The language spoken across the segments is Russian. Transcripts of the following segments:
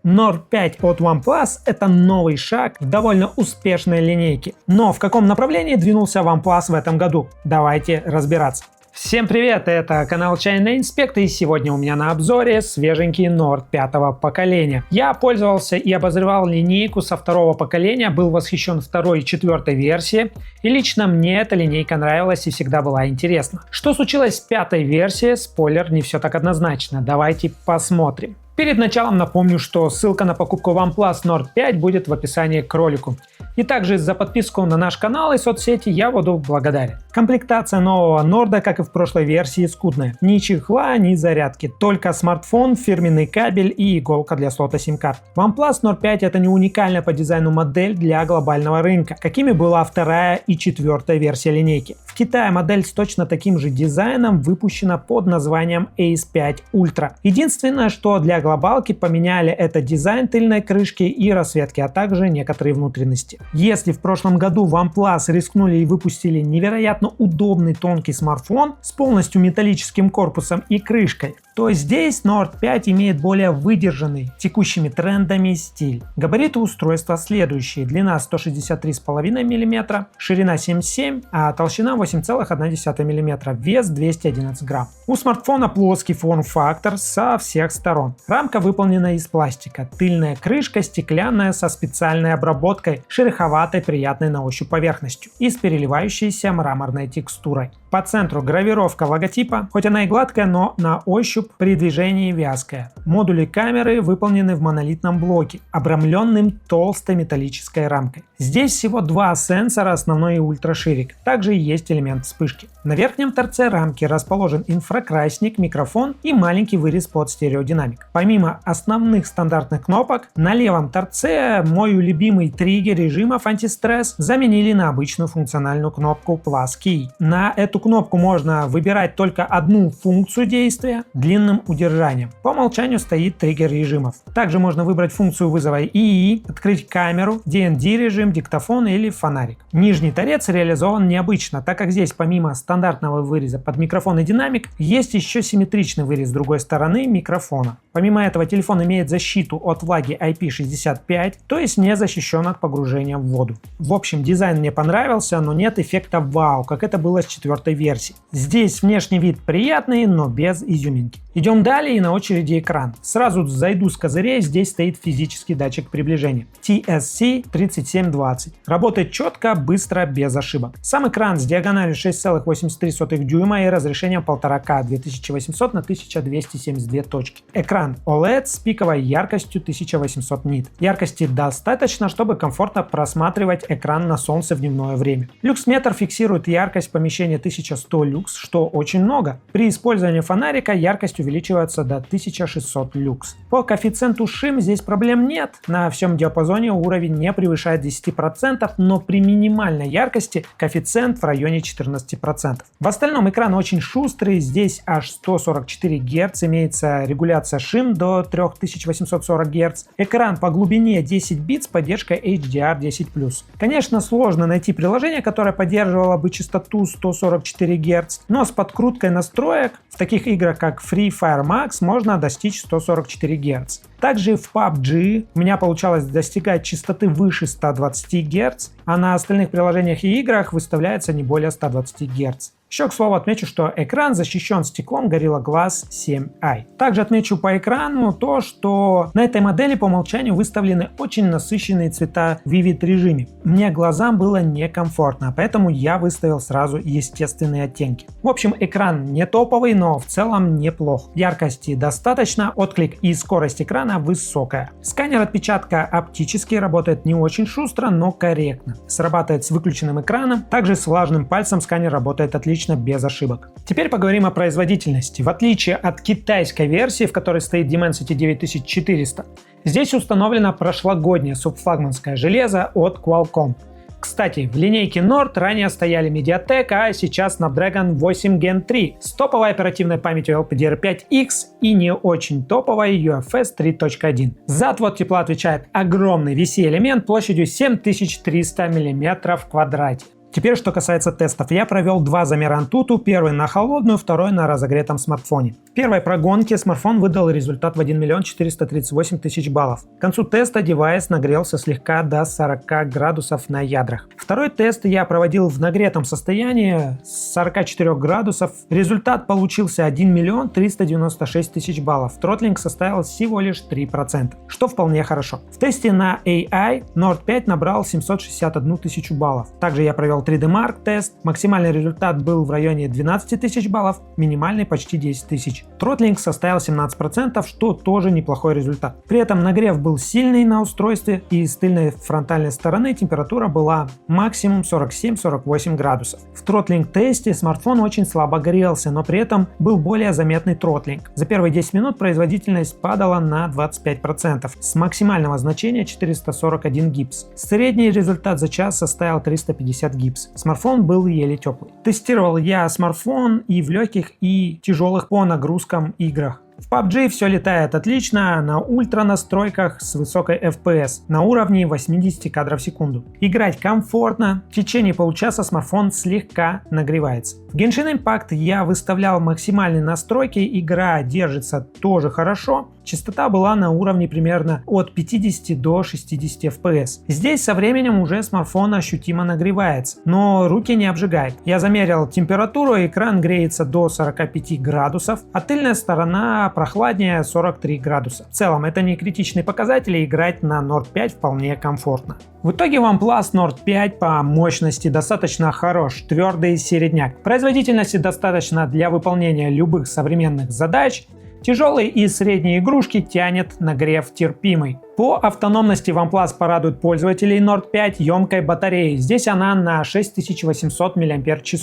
Nord 5 от OnePlus – это новый шаг в довольно успешной линейке. Но в каком направлении двинулся OnePlus в этом году? Давайте разбираться. Всем привет, это канал Чайный Инспект, и сегодня у меня на обзоре свеженький Nord 5 поколения. Я пользовался и обозревал линейку со второго поколения, был восхищен второй и четвертой версией, и лично мне эта линейка нравилась и всегда была интересна. Что случилось с пятой версией? Спойлер, не все так однозначно, давайте посмотрим. Перед началом напомню, что ссылка на покупку OnePlus Nord 5 будет в описании к ролику. И также за подписку на наш канал и соцсети я буду благодарен. Комплектация нового Nord, как и в прошлой версии, скудная. Ни чехла, ни зарядки. Только смартфон, фирменный кабель и иголка для слота сим-карт. OnePlus Nord 5 это не уникальная по дизайну модель для глобального рынка, какими была вторая и четвертая версия линейки. В Китае модель с точно таким же дизайном выпущена под названием Ace 5 Ultra. Единственное, что для глобалки поменяли это дизайн тыльной крышки и расцветки, а также некоторые внутренности. Если в прошлом году OnePlus рискнули и выпустили невероятно удобный тонкий смартфон с полностью металлическим корпусом и крышкой, то здесь Nord 5 имеет более выдержанный текущими трендами стиль. Габариты устройства следующие: длина 163,5 мм, ширина 7,7, а толщина 8,1 мм, вес 211 грамм. У смартфона плоский форм-фактор со всех сторон. Рамка выполнена из пластика, тыльная крышка стеклянная со специальной обработкой, шероховатой, приятной на ощупь поверхностью и с переливающейся мраморной текстурой. По центру гравировка логотипа, хоть она и гладкая, но на ощупь при движении вязкая. Модули камеры выполнены в монолитном блоке, обрамленным толстой металлической рамкой. Здесь всего два сенсора, основной и ультраширик. Также есть элемент вспышки. На верхнем торце рамки расположен инфракрасник, микрофон и маленький вырез под стереодинамик. Помимо основных стандартных кнопок, на левом торце мой любимый триггер режимов антистресс заменили на обычную функциональную кнопку Plus Key. На эту кнопку можно выбирать только одну функцию действия длинным удержанием. По умолчанию стоит триггер режимов. Также можно выбрать функцию вызова ИИ, открыть камеру, DND режим, диктофон или фонарик. Нижний торец реализован необычно, так как здесь помимо стандартного выреза под микрофон и динамик, есть еще симметричный вырез с другой стороны микрофона. Помимо этого телефон имеет защиту от влаги IP65, то есть не защищен от погружения в воду. В общем, дизайн мне понравился, но нет эффекта вау, как это было с четвертой версии. Здесь внешний вид приятный, но без изюминки. Идем далее, и на очереди экран. Сразу зайду с козырей, здесь стоит физический датчик приближения TSC3720. Работает четко, быстро, без ошибок. Сам экран с диагональю 6,83 дюйма и разрешением 1,5К 2800 на 1272 точки. Экран OLED с пиковой яркостью 1800 нит. Яркости достаточно, чтобы комфортно просматривать экран на солнце в дневное время. Люксметр фиксирует яркость помещения 1100 люкс, что очень много. При использовании фонарика яркость увеличивается до 1600 люкс. По коэффициенту шим здесь проблем нет. На всем диапазоне уровень не превышает 10%, но при минимальной яркости коэффициент в районе 14%. В остальном экран очень шустрый, здесь аж 144 Гц, имеется регуляция шим до 3840 Гц. Экран по глубине 10 бит с поддержкой HDR10+. Конечно, сложно найти приложение, которое поддерживало бы частоту 144 Гц, но с подкруткой настроек в таких играх как Free Fire Max можно достичь 144 Гц. Также в PUBG у меня получалось достигать частоты выше 120 Гц, а на остальных приложениях и играх выставляется не более 120 Гц. Еще, к слову, отмечу, что экран защищен стеклом Gorilla Glass 7i. Также отмечу по экрану то, что на этой модели по умолчанию выставлены очень насыщенные цвета в Vivid режиме. Мне глазам было некомфортно, поэтому я выставил сразу естественные оттенки. В общем, экран не топовый, но в целом неплох. Яркости достаточно, отклик и скорость экрана высокая. Сканер отпечатка оптический, работает не очень шустро, но корректно. Срабатывает с выключенным экраном, также с влажным пальцем сканер работает отлично, без ошибок. Теперь поговорим о производительности. В отличие от китайской версии, в которой стоит Dimensity 9400, здесь установлено прошлогоднее субфлагманское железо от Qualcomm. Кстати, в линейке Nord ранее стояли Mediatek, а сейчас Snapdragon 8 Gen 3 с топовой оперативной памятью LPDDR5X и не очень топовой UFS 3.1. За отвод тепла отвечает огромный VC-элемент площадью 7300 мм в квадрате. Теперь, что касается тестов. Я провел два замера Antutu, первый на холодную, второй на разогретом смартфоне. В первой прогонке смартфон выдал результат в 1 438 000 баллов. К концу теста девайс нагрелся слегка до 40 градусов на ядрах. Второй тест я проводил в нагретом состоянии с 44 градусов. Результат получился 1 396 000 баллов. Тротлинг составил всего лишь 3%, что вполне хорошо. В тесте на AI Nord 5 набрал 761 000 баллов. Также я провел 3D Mark тест. Максимальный результат был в районе 12 000 баллов, минимальный почти 10 000. Тротлинг составил 17%, что тоже неплохой результат. При этом нагрев был сильный на устройстве, и с тыльной фронтальной стороны температура была максимум 47-48 градусов. В тротлинг тесте смартфон очень слабо грелся, но при этом был более заметный тротлинг. За первые 10 минут производительность падала на 25%, с максимального значения 441 гипс. Средний результат за час составил 350 гипс. Смартфон был еле теплый. Тестировал я смартфон и в легких, и тяжелых по нагрузкам играх. В PUBG все летает отлично, на ультра настройках с высокой FPS, на уровне 80 кадров в секунду. Играть комфортно, в течение получаса смартфон слегка нагревается. В Genshin Impact я выставлял максимальные настройки, игра держится тоже хорошо. Частота была на уровне примерно от 50 до 60 FPS. Здесь со временем уже смартфон ощутимо нагревается, но руки не обжигает. Я замерил температуру, экран греется до 45 градусов, а тыльная сторона прохладнее 43 градуса. В целом это не критичные показатели, играть на Nord 5 вполне комфортно. В итоге OnePlus Nord 5 по мощности достаточно хорош, твердый середняк. Производительности достаточно для выполнения любых современных задач. Тяжелые и средние игрушки тянет нагрев терпимый. По автономности OnePlus порадует пользователей Nord 5 емкой батареей. Здесь она на 6800 мАч.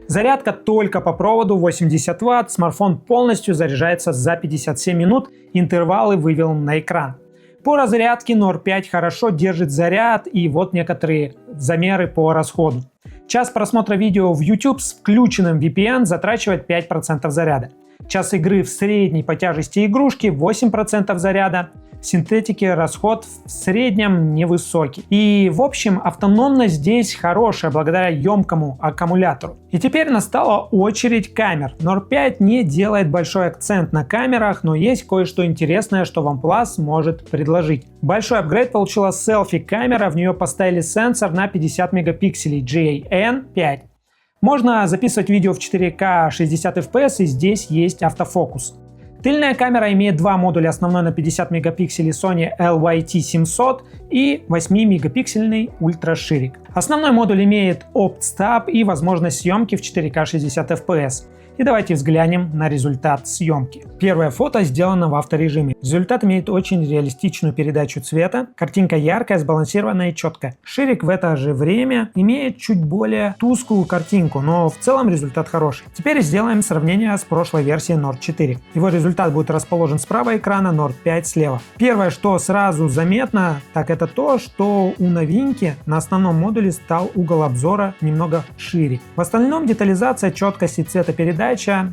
Зарядка только по проводу 80 Вт, смартфон полностью заряжается за 57 минут, интервалы вывел на экран. По разрядке Nord 5 хорошо держит заряд, и вот некоторые замеры по расходу. Час просмотра видео в YouTube с включенным VPN затрачивает 5% заряда. Час игры в средней по тяжести игрушки 8% заряда. В синтетике расход в среднем невысокий. И в общем автономность здесь хорошая благодаря емкому аккумулятору. И теперь настала очередь камер. Nord 5 не делает большой акцент на камерах, но есть кое-что интересное, что OnePlus может предложить. Большой апгрейд получила селфи-камера, в нее поставили сенсор на 50 мегапикселей GAN5. Можно записывать видео в 4К 60 FPS, и здесь есть автофокус. Тыльная камера имеет два модуля, основной на 50 мегапикселей Sony LYT700 и 8-мегапиксельный ультраширик. Основной модуль имеет OptStab и возможность съемки в 4К 60 FPS. И давайте взглянем на результат съемки. Первое фото сделано в авторежиме. Результат имеет очень реалистичную передачу цвета. Картинка яркая, сбалансированная и четкая. Ширик в это же время имеет чуть более тусклую картинку, но в целом результат хороший. Теперь сделаем сравнение с прошлой версией Nord 4. Его результат будет расположен справа экрана, Nord 5 слева. Первое, что сразу заметно, так это то, что у новинки на основном модуле стал угол обзора немного шире. В остальном детализация, четкость и цветопередача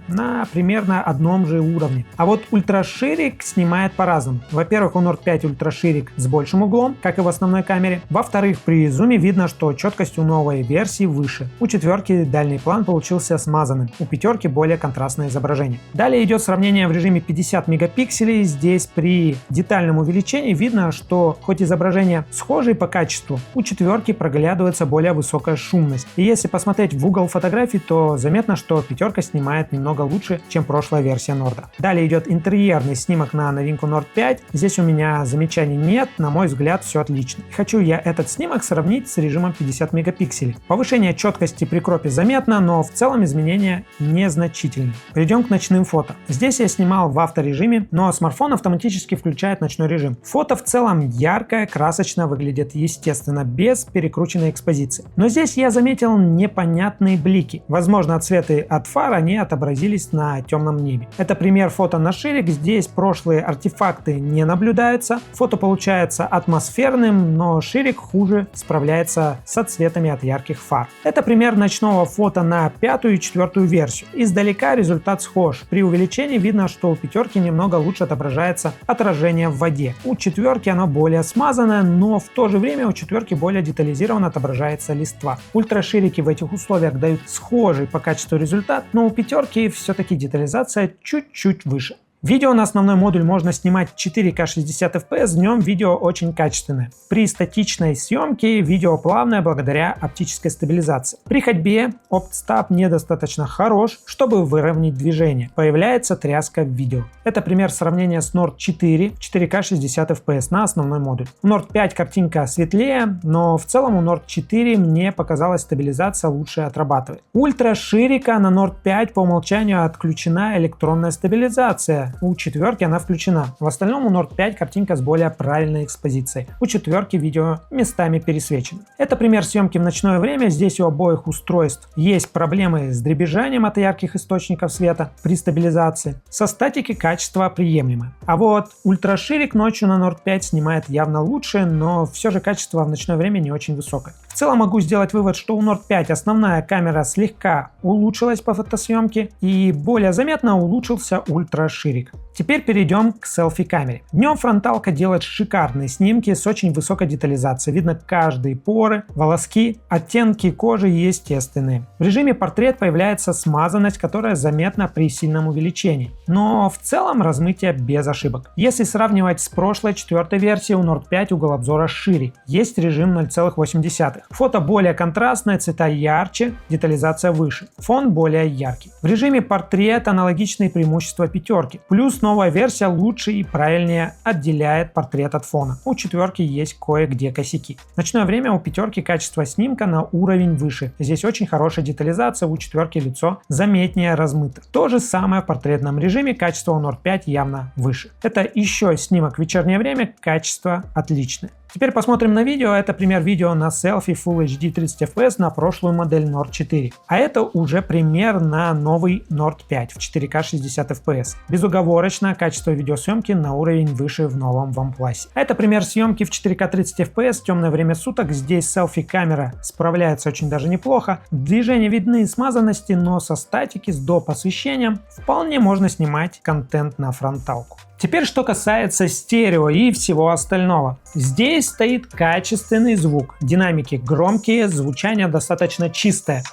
на примерно одном же уровне. А вот ультраширик снимает по-разному. Во-первых, у Nord 5 ультраширик с большим углом, как и в основной камере. Во-вторых, при зуме видно, что четкость у новой версии выше. У четверки дальний план получился смазанным, у пятерки более контрастное изображение. Далее идет сравнение в режиме 50 мегапикселей. Здесь при детальном увеличении видно, что хоть изображение схожее по качеству, у четверки проглядывается более высокая шумность. И если посмотреть в угол фотографий, то заметно, что пятерка снимает немного лучше, чем прошлая версия Nord. Далее идет интерьерный снимок на новинку Nord 5. Здесь у меня замечаний нет, на мой взгляд все отлично. Хочу я этот снимок сравнить с режимом 50 мегапикселей. Повышение четкости при кропе заметно, но в целом изменения незначительны. Перейдем к ночным фото. Здесь я снимал в авторежиме, но смартфон автоматически включает ночной режим. Фото в целом яркое, красочно выглядит естественно, без перекрученной экспозиции. Но здесь я заметил непонятные блики. Возможно, отсветы от фар, они они отобразились на темном небе. Это пример фото на ширик, здесь прошлые артефакты не наблюдаются, фото получается атмосферным, но ширик хуже справляется с отсветами от ярких фар. Это пример ночного фото на 5-ю и 4-ю версию. Издалека результат схож. При увеличении видно, что у 5-ки немного лучше отображается отражение в воде. У 4-ки оно более смазанное, но в то же время у 4-ки более детализированно отображается листва. Ультраширики в этих условиях дают схожий по качеству результат, но у 5-ки все-таки детализация чуть-чуть выше. Видео на основной модуль можно снимать 4К 60 FPS, днем видео очень качественное. При статичной съемке видео плавное благодаря оптической стабилизации. При ходьбе OptStab недостаточно хорош, чтобы выровнять движение. Появляется тряска в видео. Это пример сравнения с Nord 4 4К 60 FPS на основной модуль. У Nord 5 картинка светлее, но в целом у Nord 4 мне показалась стабилизация лучше отрабатывает. Ультра ширика на Nord 5 по умолчанию отключена электронная стабилизация. У 4-ки она включена. В остальном у Nord 5 картинка с более правильной экспозицией. У 4-ки видео местами пересвечено. Это пример съемки в ночное время. Здесь у обоих устройств есть проблемы с дребезжанием от ярких источников света при стабилизации. Со статики качество приемлемое. А вот ультраширик ночью на Nord 5 снимает явно лучше, но все же качество в ночное время не очень высокое. В целом могу сделать вывод, что у Nord 5 основная камера слегка улучшилась по фотосъемке и более заметно улучшился ультраширик. Теперь перейдем к селфи-камере. Днем фронталка делает шикарные снимки с очень высокой детализацией. Видно каждые поры, волоски, оттенки кожи естественные. В режиме портрет появляется смазанность, которая заметна при сильном увеличении. Но в целом размытие без ошибок. Если сравнивать с прошлой 4-й версией, у Nord 5 угол обзора шире. Есть режим 0,8. Фото более контрастное, цвета ярче, детализация выше. Фон более яркий. В режиме портрет аналогичные преимущества 5-ки. Плюс новая версия лучше и правильнее отделяет портрет от фона. У 4-ки есть кое-где косяки. В ночное время у 5-ки качество снимка на уровень выше. Здесь очень хорошая детализация, у 4-ки лицо заметнее размыто. То же самое в портретном режиме, качество у Nord 5 явно выше. Это еще снимок в вечернее время, качество отличное. Теперь посмотрим на видео. Это пример видео на селфи Full HD 30 FPS на прошлую модель Nord 4. А это уже пример на новый Nord 5 в 4К 60 FPS. Безоговорочно качество видеосъемки на уровень выше в новом OnePlus. А это пример съемки в 4К 30 FPS в темное время суток. Здесь селфи-камера справляется очень даже неплохо. Движения видны смазанности, но со статики с доп. Освещением вполне можно снимать контент на фронталку. Теперь что касается стерео и всего остального. Здесь стоит качественный звук. Динамики громкие, звучание достаточно чистое.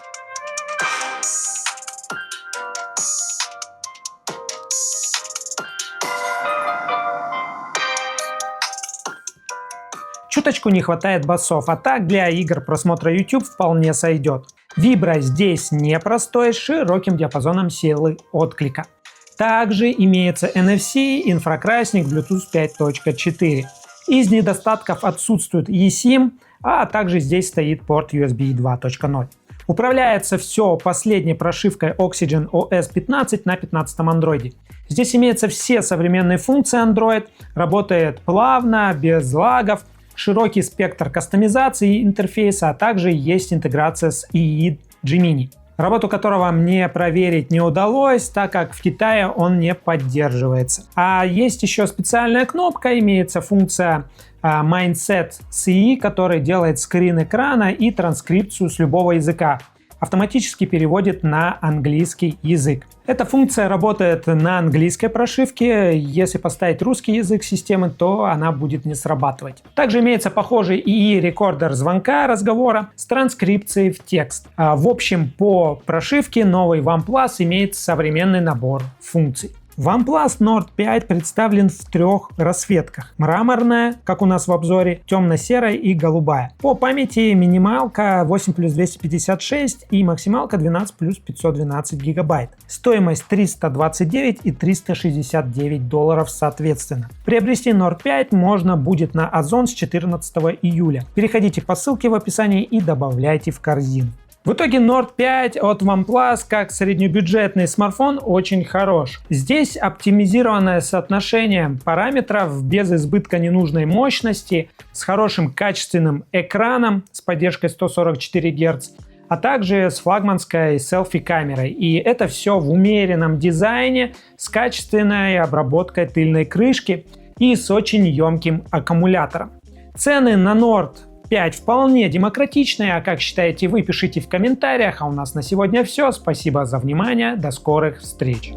Чуточку не хватает басов, а так для игр просмотра YouTube вполне сойдет. Вибро здесь непростой, с широким диапазоном силы отклика. Также имеется NFC, инфракрасник, Bluetooth 5.4. Из недостатков отсутствует eSIM, а также здесь стоит порт USB 2.0. Управляется все последней прошивкой Oxygen OS 15 на 15-м Android. Здесь имеются все современные функции Android, работает плавно, без лагов, широкий спектр кастомизации интерфейса, а также есть интеграция с EE Gemini, работу которого мне проверить не удалось, так как в Китае он не поддерживается. А есть еще специальная кнопка, имеется функция Mindset CE, который делает скрин экрана и транскрипцию с любого языка. Автоматически переводит на английский язык. Эта функция работает на английской прошивке. Если поставить русский язык системы, то она будет не срабатывать. Также имеется похожий ИИ-рекордер звонка, разговора с транскрипцией в текст. В общем, по прошивке новый OnePlus имеет современный набор функций. OnePlus Nord 5 представлен в 3 расцветках. Мраморная, как у нас в обзоре, темно-серая и голубая. По памяти минималка 8+256 и максималка 12+512 гигабайт. Стоимость $329 и $369 соответственно. Приобрести Nord 5 можно будет на Озон с 14 июля. Переходите по ссылке в описании и добавляйте в корзину. В итоге Nord 5 от OnePlus как среднебюджетный смартфон очень хорош. Здесь оптимизированное соотношение параметров без избытка ненужной мощности, с хорошим качественным экраном с поддержкой 144 Гц, а также с флагманской селфи-камерой. И это все в умеренном дизайне, с качественной обработкой тыльной крышки и с очень емким аккумулятором. Цены на Nord 5 вполне демократичные, а как считаете вы, пишите в комментариях. А у нас на сегодня все. Спасибо за внимание, до скорых встреч!